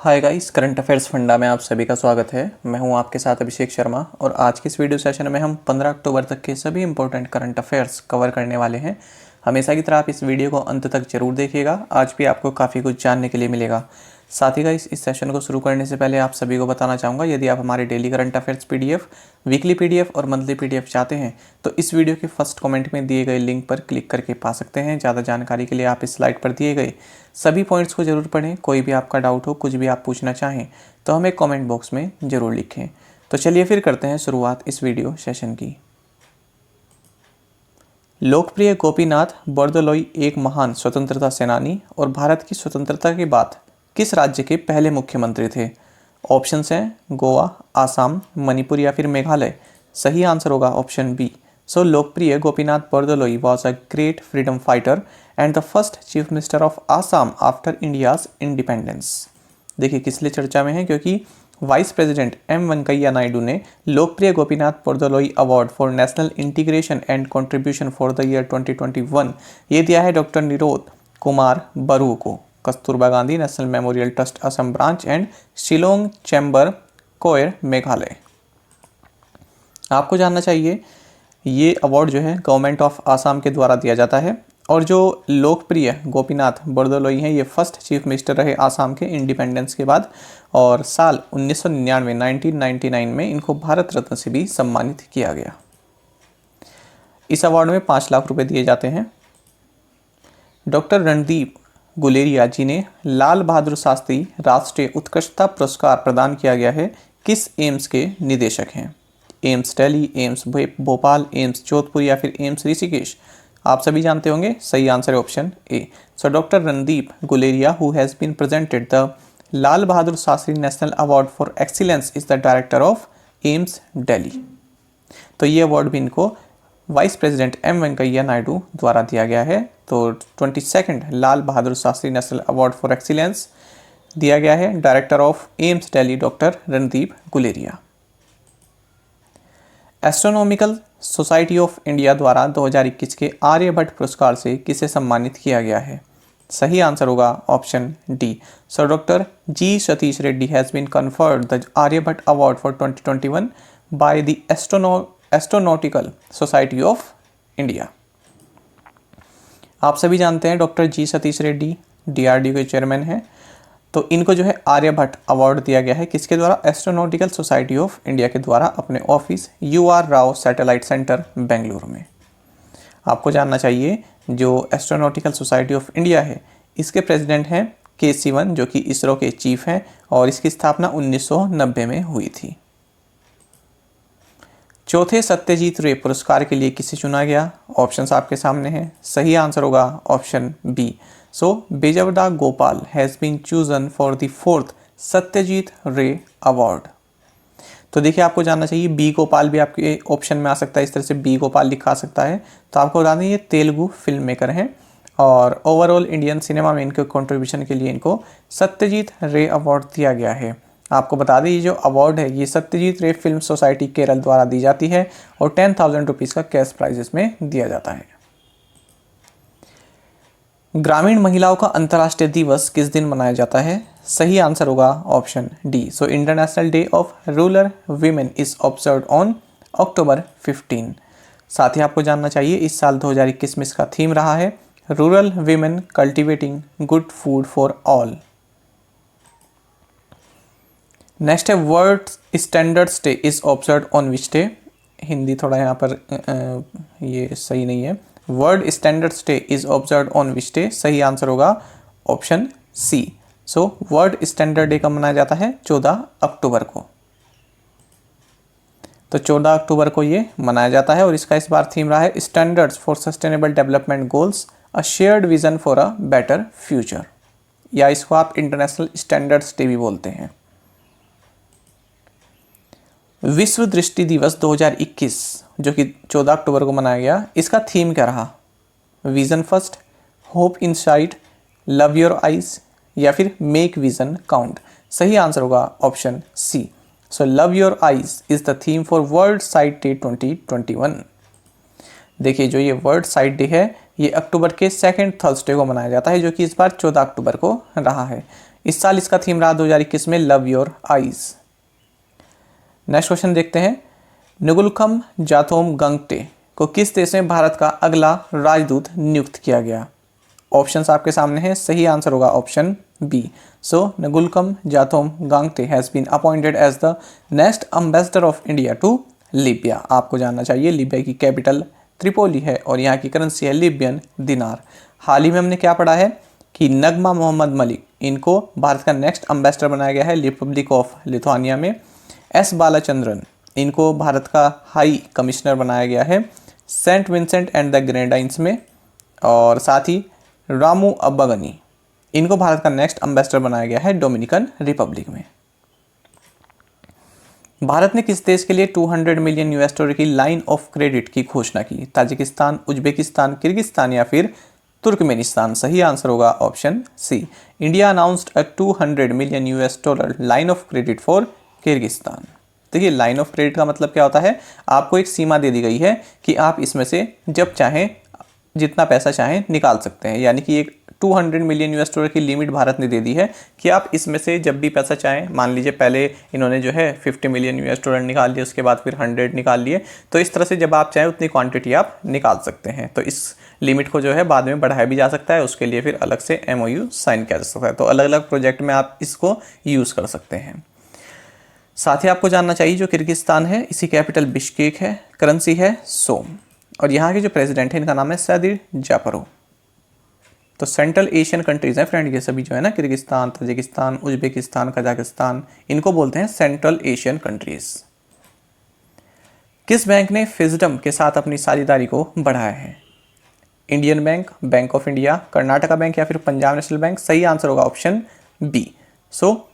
Hi guys, current affairs funda में आप सभी का स्वागत है। मैं हूं आपके साथ अभिषेक शर्मा और आज के इस वीडियो सेशन में हम 15 अक्टूबर तक के सभी इंपॉर्टेंट करंट अफेयर्स कवर करने वाले हैं। हमेशा की तरह आप इस वीडियो को अंत तक जरूर देखिएगा, आज भी आपको काफ़ी कुछ जानने के लिए मिलेगा। साथ ही गाइस, इस सेशन को शुरू करने से पहले आप सभी को बताना चाहूँगा, यदि आप हमारे daily current affairs PDF, weekly PDF और मंथली पीडीएफ चाहते हैं तो इस वीडियो के फर्स्ट कमेंट में दिए गए लिंक पर क्लिक करके पा सकते हैं। ज़्यादा जानकारी के लिए आप इस स्लाइड पर दिए गए सभी पॉइंट्स को जरूर पढ़ें। कोई भी आपका डाउट हो, कुछ भी आप पूछना चाहें तो हमें कमेंट बॉक्स में ज़रूर लिखें। तो चलिए फिर करते हैं शुरुआत इस वीडियो सेशन की। लोकप्रिय गोपीनाथ बरदलोई एक महान स्वतंत्रता सेनानी और भारत की स्वतंत्रता के बाद किस राज्य के पहले मुख्यमंत्री थे? ऑप्शंस हैं गोवा, आसाम, मणिपुर या फिर मेघालय। सही आंसर होगा option B. So Lokopriya Gopinath Bordoloi was a great freedom fighter and the first chief minister of Assam after India's independence. देखिए किस लिए चर्चा में है, क्योंकि vice president M Venkaiah Naidu ने Lokopriya Gopinath Bordoloi award for national integration and contribution for the year 2021 ये दिया है डॉक्टर निरोध कुमार बरू को। Kasturba Gandhi national memorial trust Assam branch and Shillong chamber choir Meghalaya. आपको जानना चाहिए ये अवार्ड जो है गवर्नमेंट ऑफ आसाम के द्वारा दिया जाता है और जो लोकप्रिय गोपीनाथ बरदलोई हैं ये फर्स्ट चीफ मिनिस्टर रहे आसाम के इंडिपेंडेंस के बाद और साल 1999 में इनको भारत रत्न से भी सम्मानित किया गया। इस अवार्ड में 5 लाख रुपए दिए जाते हैं। डॉक्टर रणदीप गुलेरिया जी ने लाल बहादुर शास्त्री राष्ट्रीय उत्कृष्टता पुरस्कार प्रदान किया गया है किस एम्स के निदेशक हैं? AIIMS Delhi, AIIMS Bhopal, AIIMS Jodhpur या फिर एम्स ऋषिकेश। आप सभी जानते होंगे, सही आंसर है option A. So doctor Randeep Guleria who has been presented the Lal Bahadur Shastri national award for excellence is the director of AIIMS Delhi. तो ये अवार्ड भी इनको vice president M Venkaiah Naidu द्वारा दिया गया है। तो 22nd Lal Bahadur Shastri national award for excellence दिया गया है director of AIIMS Delhi doctor Randeep Guleria. Astronomical society of India द्वारा 2021 के आर्यभट्ट पुरस्कार से किसे सम्मानित किया गया है? सही आंसर होगा option D. So doctor G Satish Reddy has been conferred the Aryabhatta award for 2021 by the astronautical society of India. आप सभी जानते हैं doctor G Satish Reddy DRDO के चेयरमैन हैं। तो इनको जो है आर्यभट्ट अवार्ड दिया गया है किसके द्वारा? एस्ट्रोनॉटिकल सोसाइटी ऑफ इंडिया के द्वारा अपने office UR Rao satellite centre Bengaluru में। आपको जानना चाहिए जो एस्ट्रोनॉटिकल सोसाइटी ऑफ इंडिया है इसके प्रेसिडेंट हैं के सिवन जो कि इसरो के चीफ हैं और इसकी स्थापना 1990 में हुई थी। चौथे सत्यजीत रे पुरस्कार के लिए किसे चुना गया? ऑप्शंस आपके सामने हैं। सही आंसर होगा option B. So Bezwada Gopal has been chosen for the 4th Satyajit Ray award. तो देखिए आपको जानना चाहिए बी गोपाल भी आपके ऑप्शन में आ सकता है, इस तरह से बी गोपाल लिखा सकता है। तो आपको बता दें ये तेलुगु फिल्म मेकर हैं और ओवरऑल इंडियन सिनेमा में इनके कंट्रीब्यूशन के लिए इनको सत्यजीत रे अवार्ड दिया गया है। आपको बता दें ये जो अवार्ड है ये सत्यजीत रे फिल्म सोसाइटी केरल द्वारा दी जाती है और 10,000 रुपीज़ का कैश प्राइज इसमें दिया जाता है। ग्रामीण महिलाओं का अंतर्राष्ट्रीय दिवस किस दिन मनाया जाता है? सही आंसर होगा option D. So international day of rural women is observed on October 15। साथ ही आपको जानना चाहिए इस साल 2021 में इसका थीम रहा है rural women cultivating good food for all. Next है world standards day is observed on which day? Hindi थोड़ा यहाँ पर ये सही नहीं है। World standards day is observed on which day? सही आंसर होगा option C. So world standard day कब मनाया जाता है? 14 अक्टूबर को। तो 14 अक्टूबर को ये मनाया जाता है और इसका इस बार थीम रहा है standards for sustainable development goals a shared vision for a better future, या इसको आप इंटरनेशनल स्टैंडर्ड्स डे भी बोलते हैं। विश्व दृष्टि दिवस 2021 जो कि 14 अक्टूबर को मनाया गया, इसका थीम क्या रहा? Vision first, hope inside, love your eyes या फिर मेक विजन काउंट। सही आंसर होगा option C. So love your eyes is the theme for world sight day 2021। देखिए जो ये वर्ल्ड साइट डे है ये अक्टूबर के 2nd थर्सडे को मनाया जाता है जो कि इस बार 14 अक्टूबर को रहा है। इस साल इसका थीम रहा 2021 में love your eyes. Next question देखते हैं, नुगुलखम जाथोम गंगटे को किस देश में भारत का अगला राजदूत नियुक्त किया गया? ऑप्शंस आपके सामने हैं, सही आंसर होगा option B. So Nagulkam Jathom Gangte has been appointed as the next ambassador of India to Libya. आपको जानना चाहिए लीबिया की कैपिटल त्रिपोली है और यहाँ की करेंसी है लीबियन दिनार। हाल ही में हमने क्या पढ़ा है कि नगमा मोहम्मद मलिक, इनको भारत का नेक्स्ट एम्बेसडर बनाया गया है रिपब्लिक ऑफ लिथुआनिया में। एस बालाचंद्रन, इनको भारत का हाई कमिश्नर बनाया गया है Saint Vincent and the Grenadines में। और साथ ही रामू अब्बागनी, इनको भारत का नेक्स्ट एम्बेसडर बनाया गया है डोमिनिकन रिपब्लिक में। भारत ने किस देश के लिए 200 मिलियन $200 की लाइन ऑफ क्रेडिट की घोषणा की? ताजिकिस्तान, उज्बेकिस्तान, किर्गिस्तान या फिर तुर्कमेनिस्तान? सही आंसर होगा option C. India announced a 200 million $200 line of credit for Kyrgyzstan. देखिए, लाइन ऑफ क्रेडिट का मतलब क्या होता है, आपको एक सीमा दे दी गई है कि आप इसमें से जब चाहें जितना पैसा चाहें निकाल सकते हैं। यानी कि एक 200 मिलियन $200 की लिमिट भारत ने दे दी है कि आप इसमें से जब भी पैसा चाहें, मान लीजिए पहले इन्होंने जो है 50 मिलियन $200 निकाल लिए, उसके बाद फिर 100 निकाल लिए, तो इस तरह से जब आप चाहें उतनी क्वांटिटी आप निकाल सकते हैं। तो इस लिमिट को जो है बाद में बढ़ाया भी जा सकता है, उसके लिए फिर अलग से MOU साइन किया जा सकता है। तो अलग अलग प्रोजेक्ट में आप इसको यूज़ कर सकते हैं। साथ ही आपको जानना चाहिए जो किर्गिस्तान है, इसी कैपिटल बिश्केक है, करेंसी है सोम, और यहाँ के जो प्रेसिडेंट है इनका नाम है सादिर जापरोव। तो सेंट्रल एशियन कंट्रीज हैं फ्रेंड, ये सभी जो है ना, किर्गिस्तान, ताजिकिस्तान, उज्बेकिस्तान, कजाकिस्तान, इनको बोलते हैं सेंट्रल एशियन कंट्रीज। किस बैंक ने फिजडम के साथ अपनी साझेदारी को बढ़ाया है? Indian bank, bank of India, Karnataka bank या फिर पंजाब नेशनल बैंक? सही आंसर होगा option B. So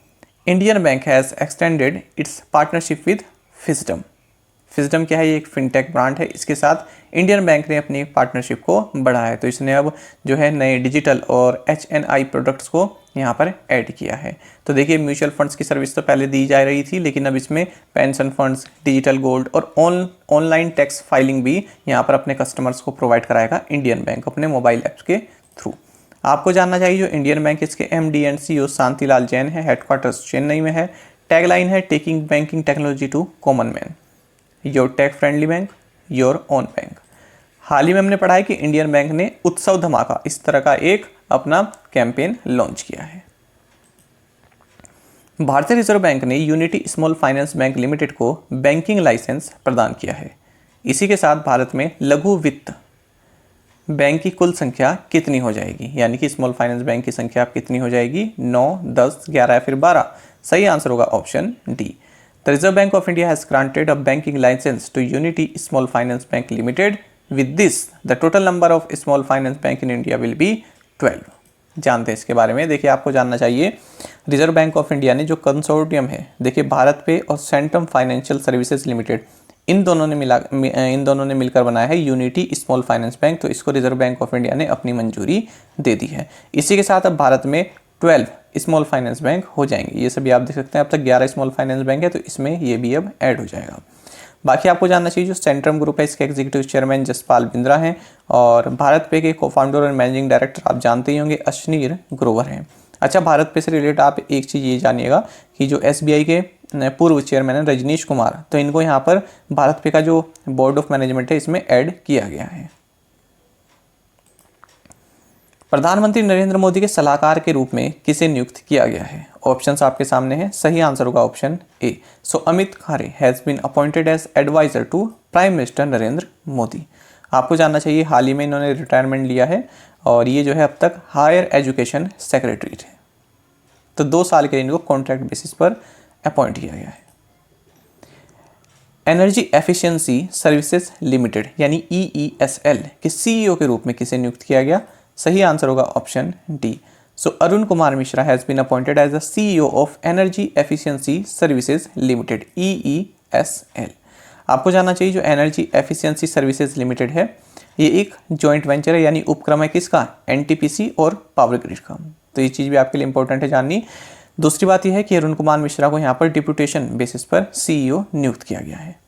Indian bank has extended its partnership with Fisdom. Fisdom क्या है? ये एक फिनटेक ब्रांड है, इसके साथ इंडियन बैंक ने अपनी पार्टनरशिप को बढ़ाया है। तो इसने अब जो है नए डिजिटल और HNI प्रोडक्ट्स को यहाँ पर ऐड किया है। तो देखिए, म्यूचुअल फंड्स की सर्विस तो पहले दी जा रही थी, लेकिन अब इसमें पेंशन फंड्स, डिजिटल गोल्ड और ऑनलाइन टैक्स फाइलिंग भी यहाँ पर अपने कस्टमर्स को प्रोवाइड कराएगा इंडियन बैंक अपने मोबाइल ऐप्स के थ्रू। आपको जानना चाहिए जो इंडियन बैंक, इसके MD and CEO Shantilal Jain है, हेडक्वार्टर्स चेन्नई में है। टैगलाइन है taking banking technology to common man, your tech friendly bank, your own bank. हाल ही में हमने पढ़ा है कि इंडियन बैंक ने उत्सव धमाका इस तरह का एक अपना कैंपेन लॉन्च किया है। भारतीय रिजर्व बैंक ने unity Small finance Bank limited को बैंकिंग लाइसेंस प्रदान किया है। इसी के साथ भारत में लघु वित्त बैंक की कुल संख्या कितनी हो जाएगी? यानी कि स्मॉल फाइनेंस बैंक की संख्या कितनी हो जाएगी? 9, 10, 11 या फिर 12? सही आंसर होगा option D. The Reserve Bank of India has granted a banking licence to Unity Small finance Bank Limited. With this the total number of small finance bank in India will be 12। जानते हैं इसके बारे में। देखिए, आपको जानना चाहिए reserve Bank of India ने जो कंसोर्टियम है, देखिए भारत पे और सेंट्रम फाइनेंशियल सर्विसेज लिमिटेड, इन दोनों ने मिलकर बनाया है यूनिटी स्मॉल फाइनेंस बैंक। तो इसको रिजर्व बैंक ऑफ इंडिया ने अपनी मंजूरी दे दी है। इसी के साथ अब भारत में 12 स्मॉल फाइनेंस बैंक हो जाएंगे। ये सभी आप देख सकते हैं, अब तक 11 स्मॉल फाइनेंस बैंक है, तो इसमें ये भी अब ऐड हो जाएगा। बाकी आपको जानना चाहिए जो सेंट्रम ग्रुप है, इसके एग्जीक्यूटिव चेयरमैन जसपाल बिंद्रा हैं और भारत पे के को-फाउंडर और मैनेजिंग डायरेक्टर आप जानते ही होंगे अश्नीर ग्रोवर हैं। अच्छा, भारत पे से रिलेटेड आप एक चीज़ ये जानिएगा कि जो SBI के पूर्व चेयरमैन है रजनीश कुमार, तो इनको यहाँ पर भारत पे का जो बोर्ड ऑफ मैनेजमेंट है इसमें ऐड किया गया है। प्रधानमंत्री नरेंद्र मोदी के सलाहकार के रूप में किसे नियुक्त किया गया है? ऑप्शंस आपके सामने हैं, सही आंसर होगा option A. So Amit Khare has been appointed as adviser to prime minister Narendra Modi. आपको जानना चाहिए हाल ही में इन्होंने रिटायरमेंट लिया है और ये जो है अब तक हायर एजुकेशन सेक्रेटरी थे। तो 2 साल के लिए इनको कॉन्ट्रैक्ट बेसिस पर अपॉइंट किया गया है। एनर्जी एफिशिएंसी सर्विसेज लिमिटेड यानी EESL के CEO के रूप में किसे नियुक्त किया गया? सही आंसर होगा option D. So Arun Kumar Mishra has been appointed as the CEO of energy efficiency services limited EESL। आपको जानना चाहिए जो एनर्जी एफिशिएंसी सर्विसेज लिमिटेड है ये एक जॉइंट वेंचर है, यानी उपक्रम है किसका? NTPC और पावर ग्रिड का। तो ये चीज़ भी आपके लिए इंपॉर्टेंट है जाननी। दूसरी बात यह है कि अरुण कुमार मिश्रा को यहाँ पर डिप्यूटेशन बेसिस पर CEO नियुक्त किया गया है।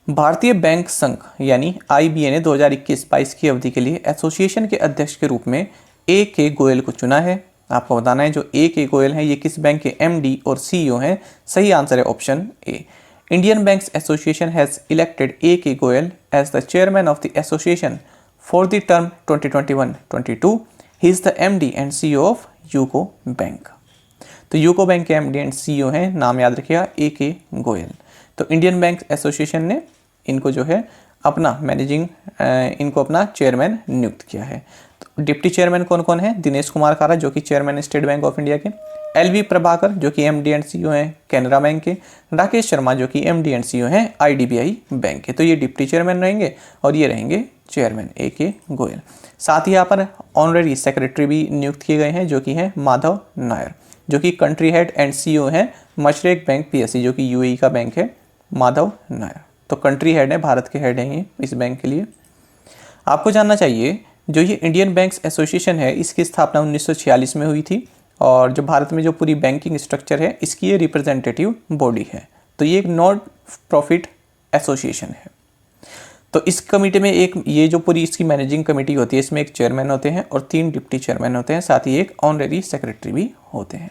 भारतीय बैंक संघ यानी IBA ने 2021-22 की अवधि के लिए एसोसिएशन के अध्यक्ष के रूप में AK गोयल को चुना है। आपको बताना है जो ए के गोयल हैं ये किस बैंक के एमडी और सीईओ हैं। सही आंसर है option A. Indian banks association has elected A K Goyal as the chairman of the association for the term 2021-22। He is the MD and CEO of UCO bank. तो UCO bank के MD and CEO हैं, नाम याद रखिएगा, ए K Goyal. तो Indian bank association ने इनको जो है अपना इनको अपना चेयरमैन नियुक्त किया है। तो डिप्टी चेयरमैन कौन कौन है? दिनेश कुमार खारा जो कि chairman state bank of India के, एलवी प्रभाकर जो कि एमडी एंड सीईओ हैं कैनरा बैंक के, राकेश शर्मा जो कि एमडी एंड सीईओ हैं आईडीबीआई बैंक के। तो ये डिप्टी चेयरमैन रहेंगे और ये रहेंगे चेयरमैन ए के गोयल। साथ ही यहाँ पर ऑनरेरी सेक्रेटरी भी नियुक्त किए गए हैं जो कि हैं माधव नायर जो कि कंट्री हेड एंड सीईओ हैं मशरेक बैंक पीएससी जो कि यूएई का बैंक है, माधव नायर। तो कंट्री हेड है, भारत के हेड हैं ये इस बैंक के लिए। आपको जानना चाहिए जो ये इंडियन बैंक्स एसोसिएशन है इसकी स्थापना 1946 में हुई थी और जो भारत में जो पूरी बैंकिंग स्ट्रक्चर है इसकी ये रिप्रेजेंटेटिव बॉडी है। तो ये एक नॉन प्रॉफिट एसोसिएशन है। तो इस कमेटी में एक ये जो पूरी इसकी मैनेजिंग कमेटी होती है इसमें एक चेयरमैन होते हैं और 3 डिप्टी चेयरमैन होते हैं, साथ ही एक ऑनरेरी सेक्रेटरी भी होते हैं।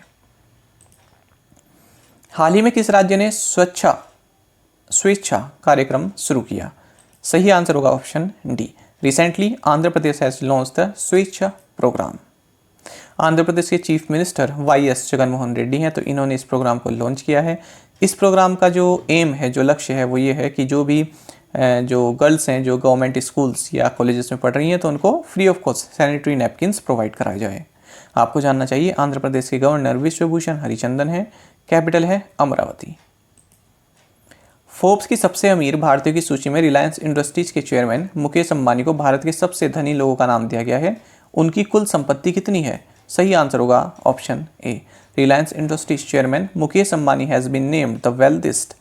हाल ही में किस राज्य ने स्वेच्छा कार्यक्रम शुरू किया? सही आंसर होगा option D. Recently Andhra Pradesh has launch the Swechha programme. Andhra Pradesh के chief minister YS Jaganmohan Reddy हैं, तो इन्होंने इस प्रोग्राम को लॉन्च किया है। इस प्रोग्राम का जो एम है, जो लक्ष्य है वो ये है कि जो भी जो गर्ल्स हैं जो गवर्नमेंट स्कूल्स या कॉलेजेस में पढ़ रही हैं तो उनको free of cost sanitary napkins provide कराए जाए। आपको जानना चाहिए आंध्र प्रदेश के गवर्नर विश्वभूषण हरिचंदन है, कैपिटल है अमरावती। फोर्ब्स की सबसे अमीर भारतीयों की सूची में रिलायंस इंडस्ट्रीज के चेयरमैन मुकेश अंबानी को भारत के सबसे धनी लोगों का नाम दिया गया है। उनकी कुल संपत्ति कितनी है? सही आंसर होगा option A. Reliance Industries chairman Mukesh Ambani has been named the wealthiest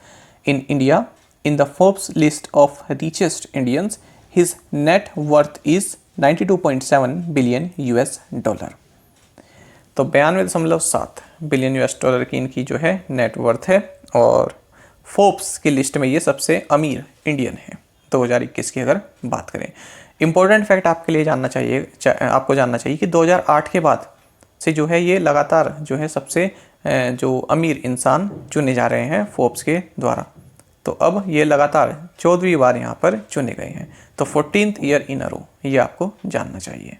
in India in the Forbes list of richest Indians. His net worth is 92.7 billion US dollar. तो 92.7 बिलियन यूएस डॉलर की इनकी जो है नेट वर्थ है और Forbes की list में ये सबसे अमीर इंडियन है 2021 की अगर बात करें। इंपॉर्टेंट फैक्ट आपके लिए आपको जानना चाहिए कि 2008 के बाद से जो है ये लगातार जो है सबसे जो अमीर इंसान चुने जा रहे हैं फोर्ब्स के द्वारा। तो अब ये लगातार 14वीं बार यहाँ पर चुने गए हैं। तो 14th ईयर इन अ रो ये आपको जानना चाहिए।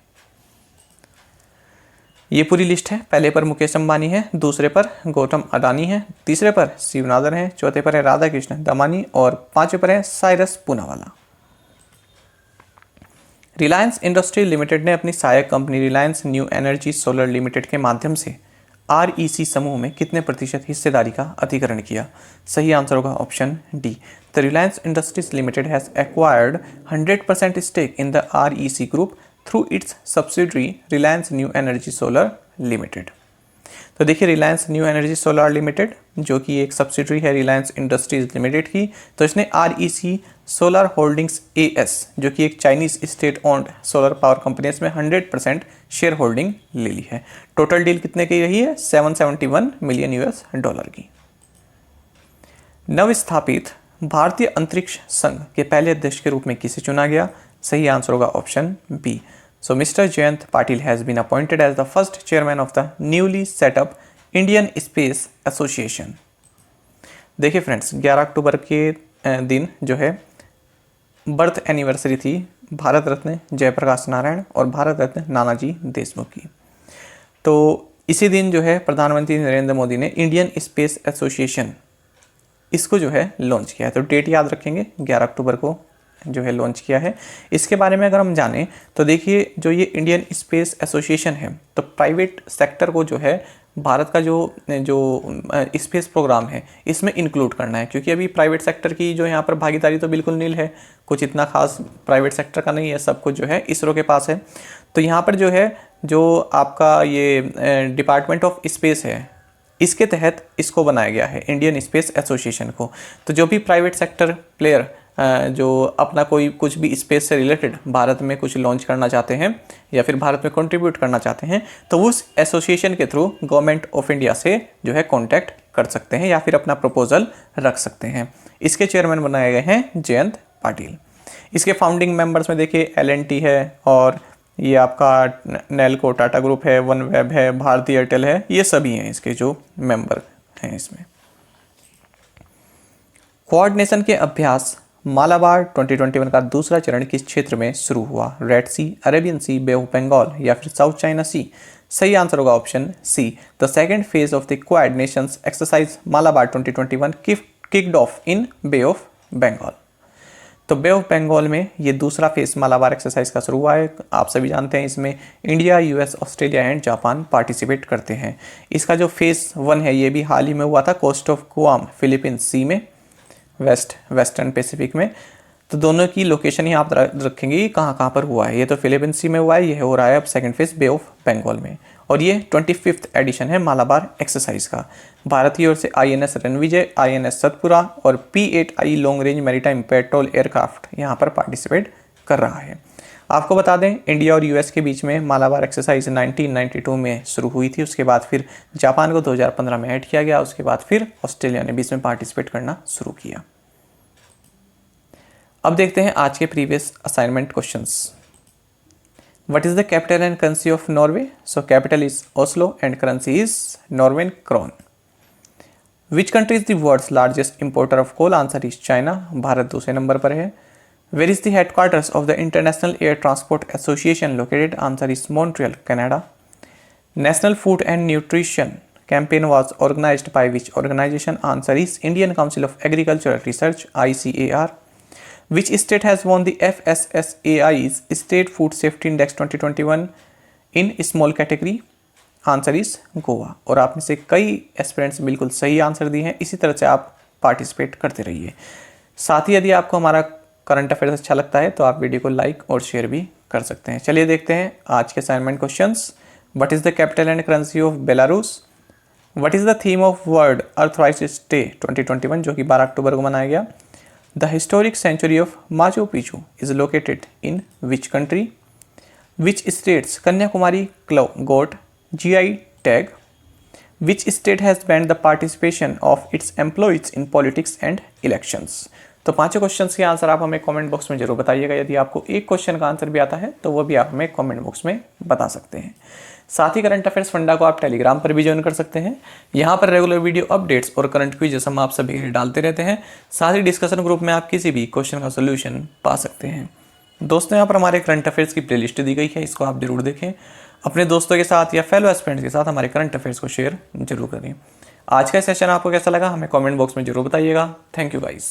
ये पूरी लिस्ट है। पहले पर मुकेश अंबानी है, दूसरे पर गौतम अडानी है, तीसरे पर शिवनादर है, चौथे पर है राधा कृष्ण दमानी और 5वें पर है साइरस पूनावाला। रिलायंस इंडस्ट्री लिमिटेड ने अपनी सहायक company Reliance New Energy Solar limited के माध्यम से आरईसी समूह में कितने प्रतिशत हिस्सेदारी का अधिग्रहण किया? सही आंसर होगा option D. The Reliance Industries Limited has acquired 100% stake in the REC group through its subsidiary Reliance New Energy Solar Limited. तो देखिए Reliance New Energy Solar Limited जो कि एक सब्सिडरी है रिलायंस इंडस्ट्रीज लिमिटेड की, तो इसने आरईसी सोलर होल्डिंग्स एएस जो कि एक Chinese state owned solar power company इसमें 100% शेयर होल्डिंग ले ली है। टोटल डील कितने की रही है? 771 मिलियन यूएस डॉलर की। नवस्थापित भारतीय अंतरिक्ष संघ के पहले अध्यक्ष के रूप में किसे चुना गया? सही आंसर होगा option B. So Mr. Jayant Patil has been appointed as the first chairman of the newly set up Indian Space Association. देखिए फ्रेंड्स 11 अक्टूबर के दिन जो है बर्थ एनिवर्सरी थी भारत रत्न जयप्रकाश नारायण और भारत रत्न नानाजी देशमुख की। तो इसी दिन जो है प्रधानमंत्री नरेंद्र मोदी ने इंडियन स्पेस एसोसिएशन इसको जो है लॉन्च किया है। तो डेट याद रखेंगे 11 अक्टूबर को जो है लॉन्च किया है। इसके बारे में अगर हम जानें तो देखिए जो ये इंडियन स्पेस एसोसिएशन है तो प्राइवेट सेक्टर को जो है भारत का जो स्पेस प्रोग्राम है इसमें इंक्लूड करना है, क्योंकि अभी प्राइवेट सेक्टर की जो यहाँ पर भागीदारी तो बिल्कुल नील है, कुछ इतना खास प्राइवेट सेक्टर का नहीं है, सब कुछ जो है इसरो के पास है। तो यहाँ पर जो है जो आपका ये डिपार्टमेंट ऑफ स्पेस है इसके तहत इसको बनाया गया है इंडियन स्पेस एसोसिएशन को। तो जो भी प्राइवेट सेक्टर प्लेयर जो अपना कोई कुछ भी स्पेस से रिलेटेड भारत में कुछ लॉन्च करना चाहते हैं या फिर भारत में कंट्रीब्यूट करना चाहते हैं तो उस एसोसिएशन के थ्रू गवर्नमेंट ऑफ इंडिया से जो है कांटेक्ट कर सकते हैं या फिर अपना प्रपोजल रख सकते हैं। इसके चेयरमैन बनाए गए हैं जयंत पाटिल। इसके फाउंडिंग मेंबर्स में देखिए L&T है और ये आपका नेल्को टाटा ग्रुप है, वन वेब है, भारती एयरटेल है, ये सभी हैं इसके जो मेंबर हैं इसमें। कोऑर्डिनेशन के अभ्यास मालाबार 2021 का दूसरा चरण किस क्षेत्र में शुरू हुआ? Red Sea, Arabian Sea, Bay of Bengal या फिर साउथ चाइना सी? सही आंसर होगा option C. The second phase of the Quad nations exercise Malabar 2021 kicked off in Bay of Bengal. तो बे ऑफ बंगाल में ये दूसरा फेज मालाबार एक्सरसाइज का शुरू हुआ है। आप सभी जानते हैं इसमें India, US, Australia and Japan participate करते हैं। इसका जो फेज 1 है ये भी हाल ही में हुआ था कोस्ट ऑफ गुआम, फिलीपींस सी में, वेस्टर्न पैसिफिक में। तो दोनों की लोकेशन ही आप रखेंगे कहाँ कहाँ पर हुआ है। ये तो फिलीपींस सी में हुआ है, ये हो रहा है अब second phase Bay of Bengal में। और ये 25th एडिशन है मालाबार एक्सरसाइज का। भारत की ओर से INS रणविजय, INS सतपुरा और P8I long range maritime petrol aircraft यहाँ पर पार्टिसिपेट कर रहा है। आपको बता दें इंडिया और यूएस के बीच में मालाबार एक्सरसाइज 1992 में शुरू हुई थी। उसके बाद फिर जापान को 2015 में ऐड किया गया। उसके बाद फिर ऑस्ट्रेलिया ने बीच में पार्टिसिपेट करना शुरू किया। अब देखते हैं आज के previous assignment questions. What is the capital and currency of Norway? So capital is Oslo and currency is Norwegian krone. Which country is the world's largest importer of coal? Answer is China. Bharat दूसरे number पर है। Where is the headquarters of the International Air Transport Association located? Answer is Montreal, Canada. National Food and Nutrition campaign was organized by which organization? Answer is Indian Council of Agricultural Research, ICAR. Which state has won the FSSAI's State Food Safety Index 2021 in small category? Answer is Goa. और आप में से कई aspirants बिल्कुल सही answer दिए हैं। इसी तरह से आप पार्टिसिपेट करते रहिए। साथ ही यदि आपको हमारा करंट अफेयर्स अच्छा लगता है तो आप वीडियो को लाइक और शेयर भी कर सकते हैं। चलिए देखते हैं आज के assignment questions. What is the capital and currency of Belarus? What is the theme of world earth rights day 2021 जो कि 12 अक्टूबर को मनाया गया? The historic sanctuary of Machu Picchu is located in which country? Which states Kanyakumari got GI tag? Which state has banned the participation of its employees in politics and elections? तो पांचों questions के answer आप हमें comment box में जरूर बताइएगा। यदि आपको एक क्वेश्चन का आंसर भी आता है तो वो भी आप हमें कमेंट बॉक्स में बता सकते हैं। साथ ही करंट अफेयर्स फंडा को आप टेलीग्राम पर भी ज्वाइन कर सकते हैं। यहाँ पर रेगुलर वीडियो अपडेट्स और करंट क्विज़ हम आप सभी डालते रहते हैं। साथ ही डिस्कशन ग्रुप में आप किसी भी क्वेश्चन का सोल्यूशन पा सकते हैं। दोस्तों यहाँ पर हमारे करंट अफेयर्स की प्लेलिस्ट दी गई है, इसको आप जरूर देखें। अपने दोस्तों के साथ या फेलो एस्पिरेंट्स के साथ हमारे करंट अफेयर्स को शेयर जरूर करें। आज का सेशन आपको कैसा लगा हमें कमेंट बॉक्स में जरूर बताइएगा। Thank you guys.